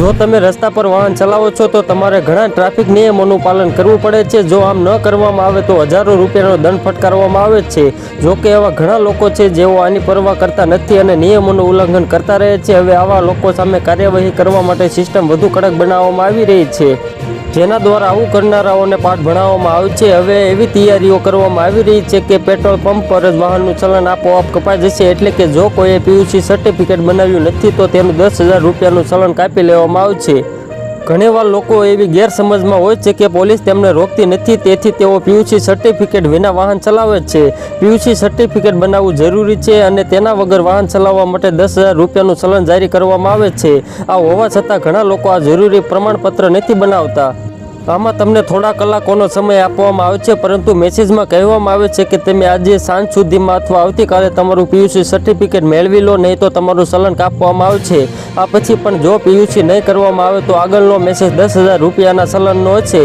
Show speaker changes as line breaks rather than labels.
જો તમે રસ્તા પર વાહન ચલાવો છો તો તમારે ઘણા ટ્રાફિક નિયમોનું પાલન કરવું પડે છે। જો આમ ન કરવામાં આવે તો હજારો રૂપિયાનો દંડ ફટકારવામાં આવે છે। જો કે એવા ઘણા લોકો છે જેઓ આની પરવા કરતા નથી અને નિયમોનું ઉલ્લંઘન કરતા રહે છે। હવે આવા લોકો સામે કાર્યવાહી કરવા માટે સિસ્ટમ વધુ કડક બનાવવામાં આવી રહી છે, જેના દ્વારા આવું કરનારાઓને પાઠ ભણાવવામાં આવશે। હવે એવી તૈયારીઓ કરવામાં આવી રહી છે કે પેટ્રોલ પંપ પર જ વાહનનું ચલણ આપોઆપ કપાઈ જશે। એટલે કે જો કોઈએ પીયુસી સર્ટિફિકેટ બનાવ્યું નથી તો તેનું 10,000 રૂપિયાનું ચલણ કાપી લેવામાં આવશે। ઘણીવાર લોકો એવી ગેરસમજમાં હોય છે કે પોલીસ તેમને રોકતી નથી, તેથી તેઓ પીયુસી સર્ટિફિકેટ વિના વાહન ચલાવે છે। પીયુસી સર્ટિફિકેટ બનાવવું જરૂરી છે અને તેના વગર વાહન ચલાવવા માટે 10,000 રૂપિયાનું ચલણ જારી કરવામાં આવે છે। આ હોવા છતાં ઘણા લોકો આ જરૂરી પ્રમાણપત્ર નથી બનાવતા। આમાં તમને થોડા કલાકોનો સમય આપવામાં આવે છે, પરંતુ મેસેજમાં કહેવામાં આવે છે કે તમે આજે સાંજ સુધીમાં અથવા આવતીકાલે તમારું પીયુસી સર્ટિફિકેટ મેળવી લો, નહીં તો તમારું ચલણ કાપવામાં આવશે। આ પછી પણ જો પીયુસી નહીં કરવામાં આવે તો આગળનો મેસેજ 10,000 રૂપિયાના ચલણનો છે।